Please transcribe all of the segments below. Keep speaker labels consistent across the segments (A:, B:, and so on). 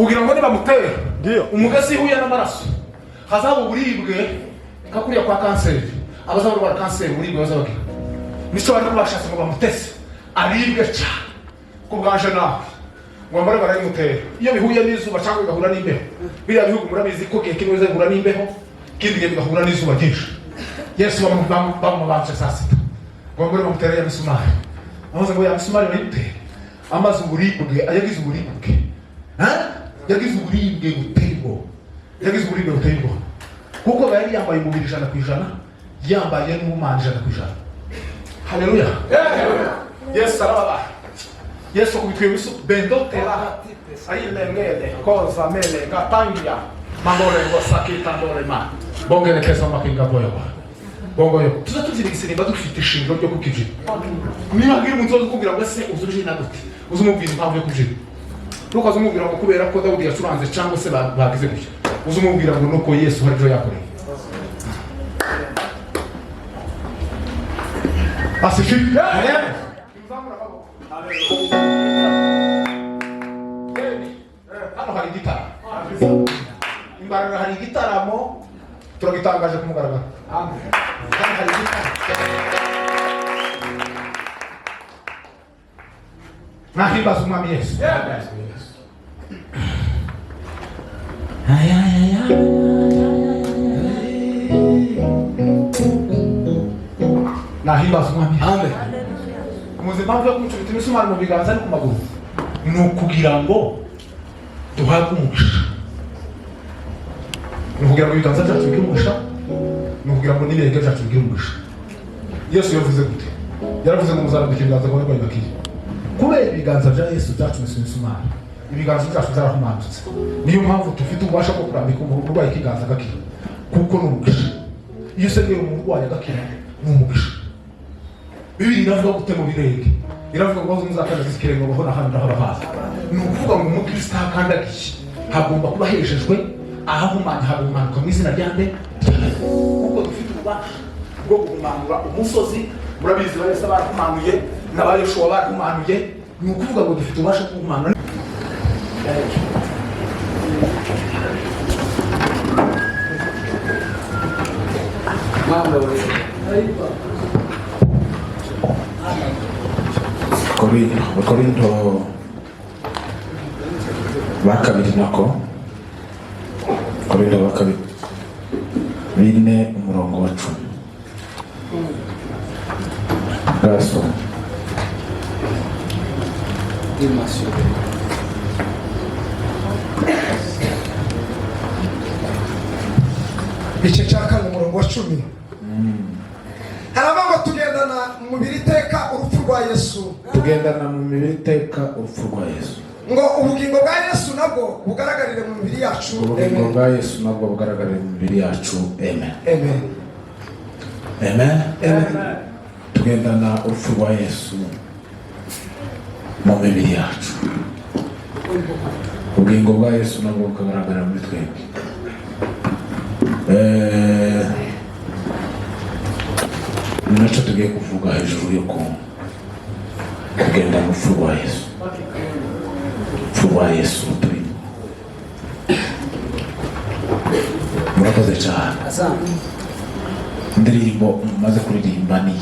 A: kugira ngo niba mutere umugasi huye n'amaraso hazaba uburibwe kakuriya kwa kanseri abazaba barwara kanseri uburibwe bazabagira nico bari kubashatse ngo bamutese aribwe cyane kubwanje nawe ngo mbare barayimutera iyo bihuye n'izuba cyangwa bigahura n'imbeho biriya bihugu murabizi ko gihe kimwe bizahura n'imbeho kindi gihe bigahura n'izuba ryinshi Yesu bamubanje saa sita ngo mbare bamutera ya misumari amaze ngo ya misumari bayitera amaze uburibwe yagize uburibwe yagize uburibwe buteye kuko bari yambaye umubiri 100% yambaye n'umumana 100%. Haleluya. Yesu arababa. Yesu kubitwe bisu bendotera ayilengele koza mele gatangia mandore ngo sakita ndore ma bongere kesa makinga boyo bongoyo tuzatuzirigisira dufite ishingiro ryo kukijira niba ngira umuntu kugira ngo se uzuje na gute uzumubwira impamvu yo kujira nuko azumubwira ngo kubera ko Dawudi yacuranze cyangwa se bagize gutya uzumubwira ngo nuko Yesu hari byo yakoreye asifiwe hano hari gitara imbaraga hari gitaramo turagitangaje ku mugaragaro amen hari gitara nahimbaza umwami Yesu nahimbaza umwami amen muze mpamvu yo kumucubita imisumari mu biganza no ku maguru ni ukugira ngo duhabwe umugisha ni ukugira ngo ibiganza byacu bigire umugisha ni ukugira ngo n'ibirenge byacu bigire umugisha Yesu yavuze gute yaravuze ngo muzarambika ibiganza ngo barwayi bakire kubera ibiganza bya Yesu byacumise imisumari ibiganza byacu byarahumanutse niyo mpamvu dufite ububasha bwo kurambika umurwayi ikiganza agakira kuko ni umugisha iyo usengeye umurwayi agakira ni umugisha Bibiri iravuga gute mu birenge iravuga ngo muzakandagiza ikirenge ngo hona handi haba haza ni ukuvuga ngo umukristo akandagiye hagomba kuba hejejwe ahahumanya hagumanuka mu izina rya nde kuko dufite ububasha bwo guhumanura umusozi murabizi barese barahumanuye n'abayeshuwa barahumanuye ni ukuvuga ngo dufite ububasha bwo guhumanura Korinto bakabiri nako Korinto bakabiri 4 umurongo wa 10 Raso
B: ice cyaka umurongo wa 10 Harabanga tugendana mu mubiri iteka urupfu rwa Yesu ngo ubugingo bwa Yesu nabwo bugaragarire mu mibiri yacu amen
A: tugendana urupfu rwa Yesu mu mibiri yacu ubugingo bwa Yesu nabwo bukagaragara muri twebwe Nacho tugiye kuvuga hejuru yo kugenda mu urupfu rwa Yesu turi murakoze cyane indirimbo maze kuririmba ni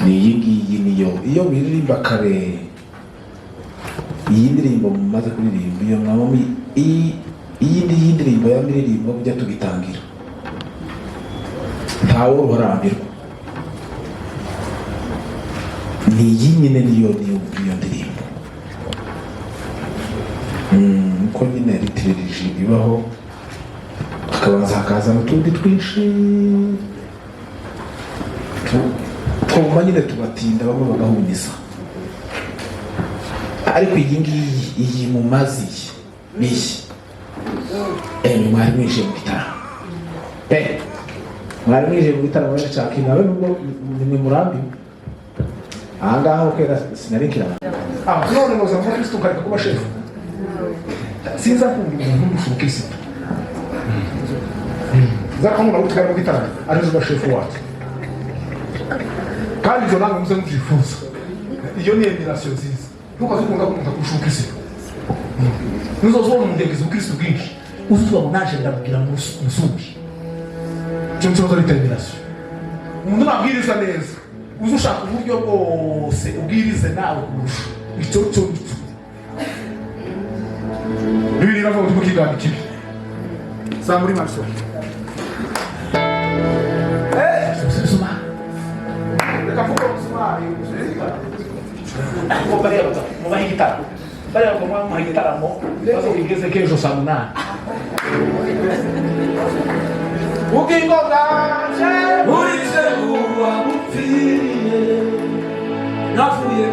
A: iyi ngiyi niyo iyo biririmba kare iyi ndirimbo maze kuririmba iyo mwamo iyi ndirimbo ya miririmbo bujya tugitangira ntawe urambirwa ni iyi nyine niyo ndirimbo uko nyine ritirije ibaho hakabanza hakaza n'utundi twinshi twuma nyine tubatinda bamwe bagahumisa ariko iyi mu mazi niyi mwari mwije mu gitaramo mwari mwije mu gitaramo cyaki nawe nubwo ni murambi ahangaha ukera sinarikira
B: none muza mu Kristo kareka kuba shefu sinza kumva umuntu w'umukristo zakamuna utwara mu gitaramo arizo shefu wacu kandi ibyo namwe muze mubyifuza iyo ni emirasiyo nziza ntukaze ukunda kumva kurusha umukristo nuzozobona umudegezi ubukristo bwinshi uzuvuga ngo naje ndabwira ngo musumbi cyo cyo determination umuntu nabwiriza neza uzushaka uburyo bwose ubwirize nawe kurusha icyo cyo bibiri navuga ngo tukigana kibi samuri maso suma reka mvuga suma ko bareba mu bahigitara bareba ko mu bahigitara mo bazo igeze kejo samuna ukingo bwanje urize uwa mupfiriye navuye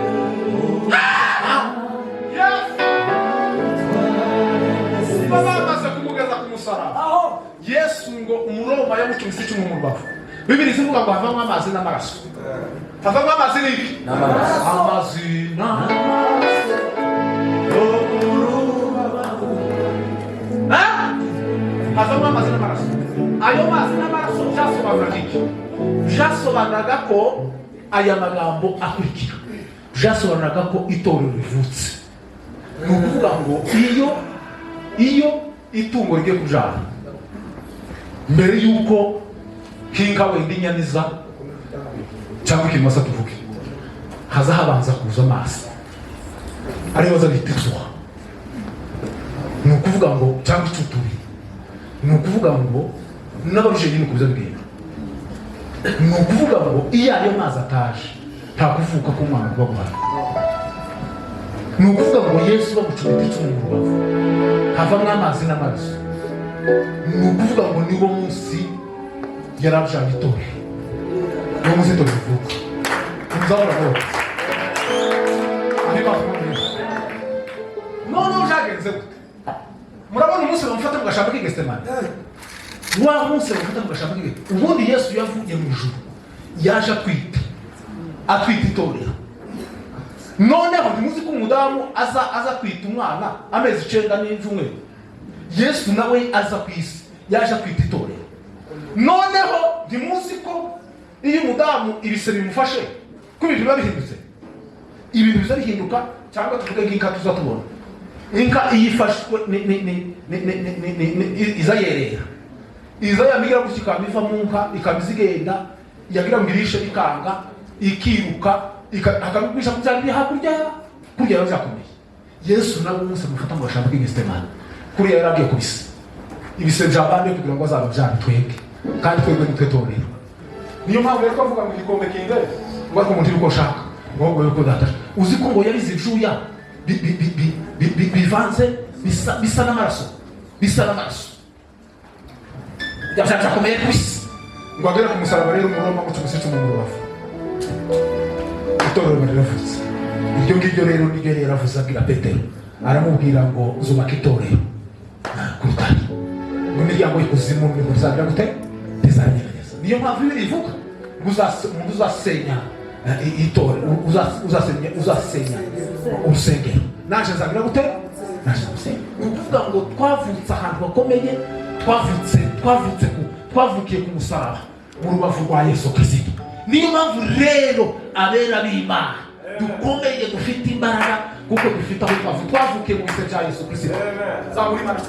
B: bamaze kumugeza ku musaraba yesu ngo umuroma yamucumisi cy'umu mu rubavu bibiri zivuga ngo havamo amazi n'amaraso havamo amazi n'iki amazi havamo amazi n'amaraso ayo mazi n'amaraso byasobanuraga iki byasobanuraga ko aya magambo akurikira byasobanuraga ko itorero rivutse ni ukuvuga ngo iyo itungo rigiye kujana mbere y'uko hinga wenda inyaniza cyangwa ikimasa tuvuge haza habanza kuza amazi ariyo baza bita inzuha ni ukuvuga ngo cyangwa icuturi ni ukuvuga ngo n'ababije nyine kubiza bigenda ni ukuvuga ngo iyo ayo mazi ataje nta kuvuka k'umwana kuba guhari ni ukuvuga ngo yesu bamucumita icumu mu rubavu havamo amazi n'amaraso ni ukuvuga ngo niwo munsi yarabjanye itorero niwo munsi itorero rivuka muzabona bose noneho byagenze gute murabona umunsi bamufata mu gashamba k'igesemani wa munsi bamufata mu gashamba k'igesemani ubundi yesu yavuye mu ijuru yaje atwita itorero noneho ntimuzi ko umudamu aza kwita umwana amezi 9 n'ibyumweru yesu nawe aza ku isi yaje kwita itorero noneho ntimuzi ko iyo umudamu ibise bimufashe ko ibintu biba bihindutse ibintu biza bihinduka cyangwa tuvuge nk'inka tuzatubona inka iyifashwe iza yerera iza yamigira gutya ikamiva mu nka ikamiza igenda yagira ngo irishe ikanga ikiruka akabikwisha kubyarira hakurya kurya yazakomeye yesu nawe umunsi amufata mu gashamba k'igesemani kuriya yaragiye kubisa ibise byabande kugira ngo azaba byabitwenge kandi twebwe nitwe torero niyo mpamvu rero twavuga ngo igikombe kingere ngo ariko umuntu uko shaka ngo yuko data uzi ko ngo yabize ibyuya bivanze bisa n'amaraso yazakomeye kubisa ngo agere ku musaraba rero umuroma mu cyumusicu mu rubavu itorero baravutse iryo ngiryo rero niryo yaravuze abwira Petero aramubwira ngo zubaka itorero ku rutare ngo imiryango y'ikuzimu ntizabira gute ntizanyeganyeza niyo mpamvu ibiri ivuga ngo uzasenya itorero uzasenya urusengero naje nzabira gute naje gusenya ni ukuvuga ngo twavutse ahantu hakomeye twavukiye ku musaraba mu rubavu rwa Yesu Kristo niyo mpamvu rero abera b'Imana dukomeye dufite imbaraga kuko dufite aho twavukiye mu ise cya Yesu Kristo zaburi Imana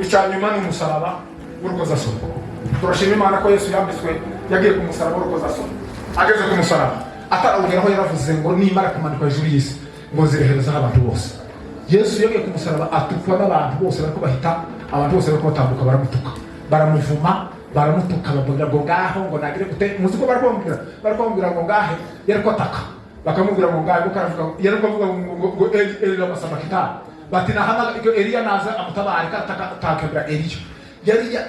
B: icyanyuma ni umusaraba w'urukozasoni turashima Imana ko Yesu yambitswe yagiye ku musaraba w'urukozasoni ageze ku musaraba atarawugeraho yaravuze ngo nimara kumanikwa hejuru y'isi ngo zireherezaho abantu bose Yesu yagiye ku musaraba atukwa n'abantu bose bariko bahita abantu bose bariko batambuka baramuvuma baramutuka babwira ngo ngaho ngo nagire gute muzi ko barakwambwira ngo ngahe yariko ataka bakamubwira ngo ngahe kuko yariko avuga ngo Eli amasabakita bati nahama Eliya naza amutabare katakabira Eliya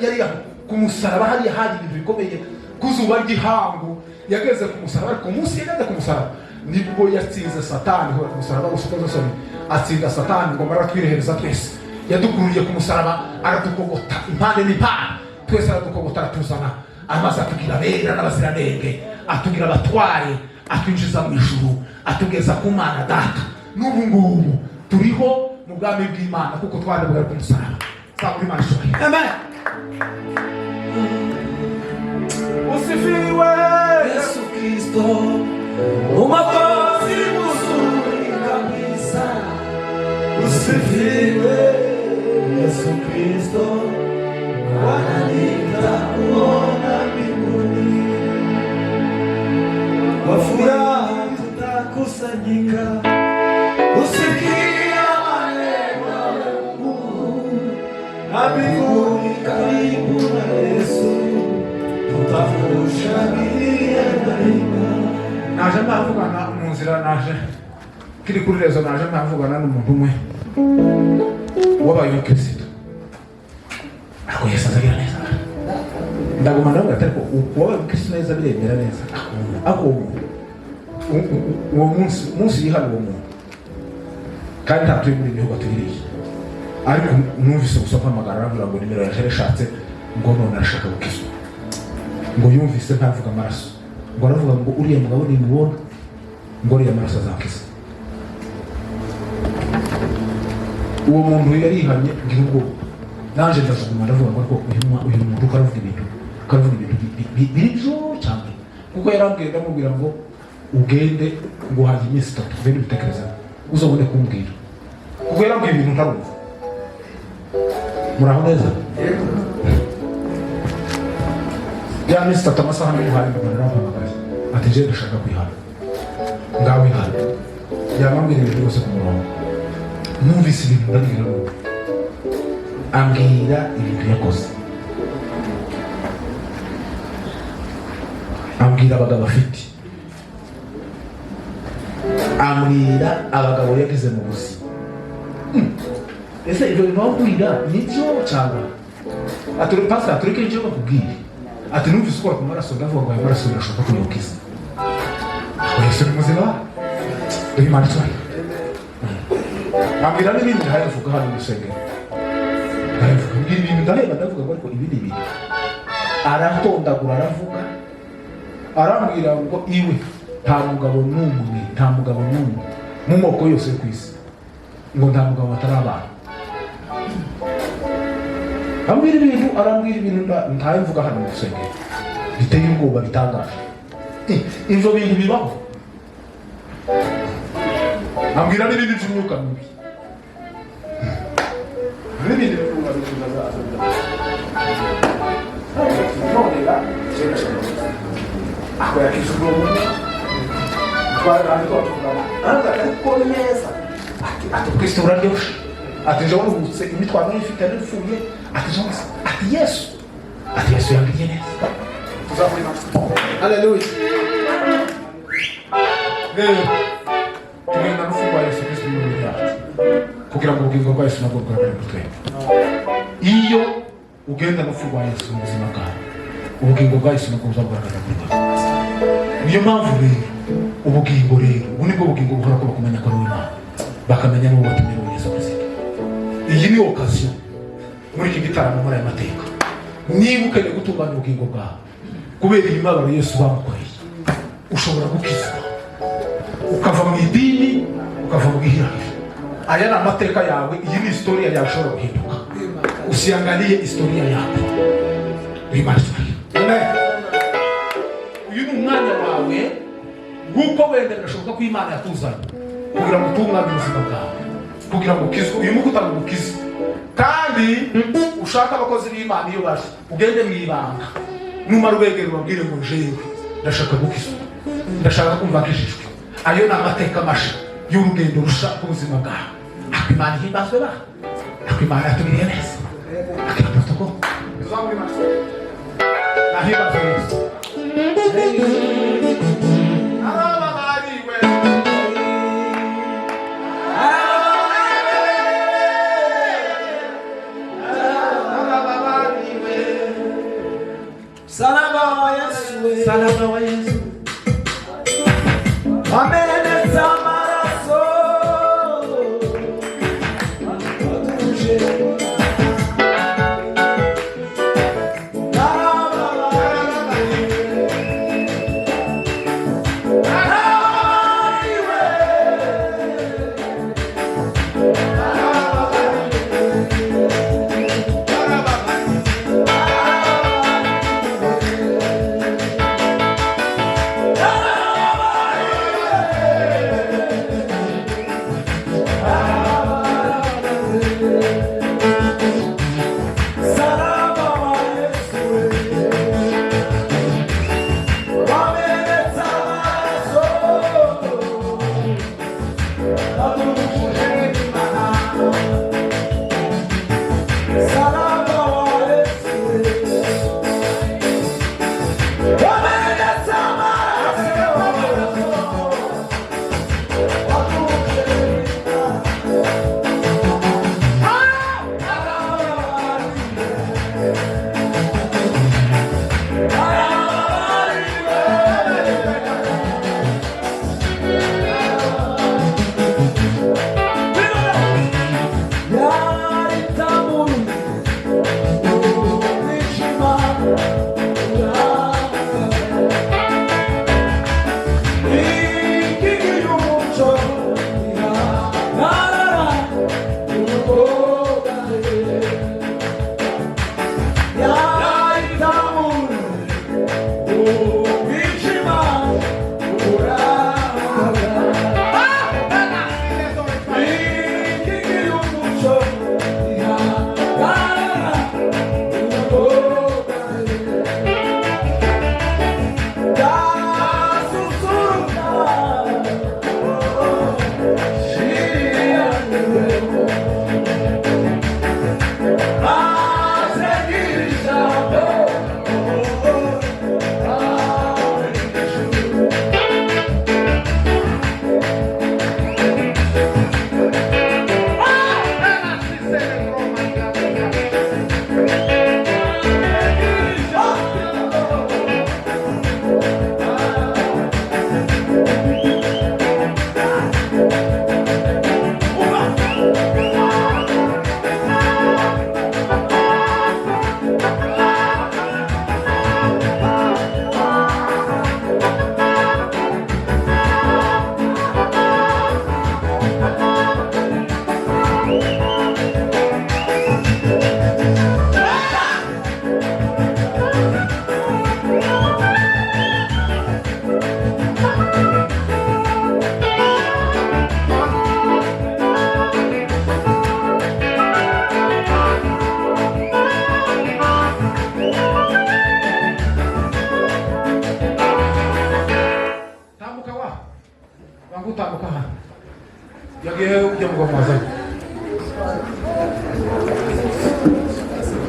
B: yari ku musaraba hari ibintu bikomeye kuzuba ry'ihangu yageze ku musaraba ariko umunsi yageze ku musaraba nibwo yatsinze satani ho ku musaraba usukozosoni atsinda satani ngo maratwirehereza twese yadukuruye ku musaraba aratukogota impande n'impande twese aradukogota aratuzana amaze atugira abera n'abaziranenge atugira abatware atwinjiza mu ijuru atugeza ku Mana data n'ubu ngubu turiho mu bwami bw'Imana kuko twarebwa ku musaraba saburi Imana ishobora amen usifiwe Yesu Kristo umakozi muzuri
C: usifiwe Yesu Kristo, Bwana nitakuona mbinguni. Kwa furaha tutakusanyika kusikia maneno ya Mungu, na mbinguni karibu na Yesu tutakushangilia daima.
B: Naje mpavugana mu nzira, naje kiri kuri rezo, naje mpavugana n'umuntu umwe wabaye umukristo, ariko Yesu azagira neza. Ndaguma ndavuga ati ariko wabaye umukristo neza biremera neza, ako uwo munsi yihana uwo muntu kandi ntatuye muri ibihugu atubiriye, ariko numvise gusa mpamagara aravuga ngo nimero yaje yashatse ngo none arashaka gukizwa, ngo yumvise ntavuga amaraso, ngo aravuga ngo uriya mugabo nimubona ngo uriya amaraso azakiza. Uwo muntu yarihanye ngira ubwo naje ndasuguma ndavuga ngo uyu muntu karavuga ibintu biri byo cyane, kuko yarambwiye ndamubwira ngo ugende ngo haje iminsi 3 ugende ubitekereza uzobone kumbwira, kuko yarambwiye ibintu ntarumva. Muraho neza? Ya minsi 3 amasaha n'umuhari ndamubwira ati je ndashaka kwihana, ngawe ihana. Yamambwira ibintu byose ku murongo, numvise ibintu ndagira ngo ambwira ibintu yakoze, ambwira abagabo afite, ambwira abagabo yagize mu buzima. Ese ibyo bintu wambwira nibyo cyangwa aturi pasa tureke icyo bakubwira? Ati numvise ukora ku maraso, ndavuga ngo ayo maraso birashoboka ko yokiza. Yesu ni muzima, Ryimana cyane. Ambwira n'ibindi ndavuga hano mu rusengero, ndavuga ibintu ndareba, ndavuga ngo ariko ibi ni ibintu aratondagura, aravuga arambwira ngo iwe nta mugabo n'umwe mu moko yose ku isi, ngo nta mugabo batarabana. Ambwira ibintu ntabivuga hano mu rusengero biteye ubwoba, bitangaje. Ivyo bintu bibaho. Ambwira n'ibindi by'umwuka mibi, n'ibindi by'umwuka mibi ako yakijwe umuntu twarandi twatugana ariko neza ati Kristo uraryoshe, ati je warubutse imitwaro ifite n'ipfuye, ati Yesu yangiriye neza. Tuzabona. Haleluya. Tugenda n'ufungwa Yesu Kristo mu byacu kugira ngo ubugingo bwa Yesu nabwo bwabere mutwe. Iyo ugenda n'ufungwa Yesu mu buzima bwawe, ubugingo bwa Yesu nabwo buzagaragara muri wowe. Niyo mpamvu rero ubugingo rero ubu nibwo bugingo buhora ko bakumenya ko ari Imana, bakamenya n'uwo batumira Yesu Kristo. Iyi ni occasion muri iki gitaramo muri aya mateka, niba ukeneye gutunganya ubugingo bwawe kubera imibabaro Yesu bamukoreye, ushobora gukizwa ukava mu idini, ukava mu gihirahiro. Aya ni amateka yawe, iyi ni historia yawe ishobora guhinduka. Usiangalie historia yako. Ryimana cyane. Amen. Uyu ni umwanya wawe guko wende birashoboka ko Imana yatuzanye kugira ngo utunganye ubuzima bwawe, kugira ngo ukizwe. Uyu muko utamukiza kandi ushaka abakozi b'Imana iyo baje ugende mu ibanga, numara ubegere ubabwire ngo jewe ndashaka gukizwa, ndashaka kumva kishishwe. Ayo ni amateka masha y'urugendo rusha ubuzima bwawe. Imana ihimbazwe ba, Imana yatubiriye neza, protokolo nahimbazwe neza.
C: Salama wa Yesu, ameneza amaraso atuje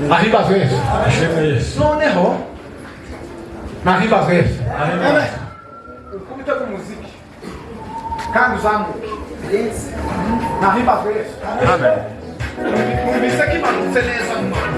B: Nahimbazwe Yesu.
D: Ashimwe Yesu.
B: Noneho nahimbazwe Yesu.
D: Amen.
B: Ukubita kumuziki kandi uzamuke. Nahimbazwe Yesu.
D: Amen.
B: Mwumvise ko imanutse neza mu Mana.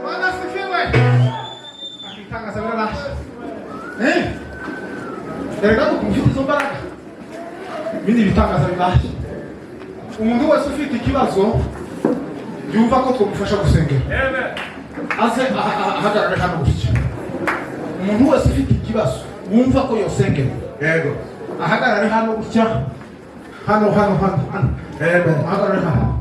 B: Bwana asifiwe. Akitangaza bila rasha. Erega kumufite izo mbaraga. Bindi bitangaza bibaje. Umuntu wese ufite ikibazo yumva ko twamufasha gusengera. Amen. Aze ahagarare hano gutya. Umuntu wese ufite ikibazo wumva ko yosengera. Yego. Ahagarare hano gutya. Hano. Amen. Ahagarare hano.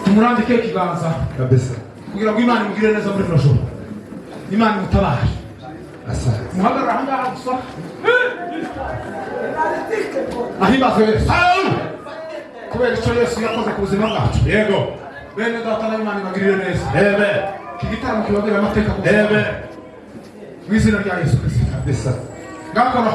B: Tumurambike ikiganza
A: kabisa
B: kugira ngo Imana imugire neza muri rino joro. Imana imutabare.
A: asante
B: Muhagarara aha ngaha gusa. Ahimbaze Yesu. Kubera icyo Yesu yakoze ku buzima bwacu. Yego. Bene data na Imana ibagirire neza. Amen. Iki gitaramo kibagirira amateka ku buzima. Amen. Mu izina rya Yesu Kristo.
A: kabisa
B: Ngakora.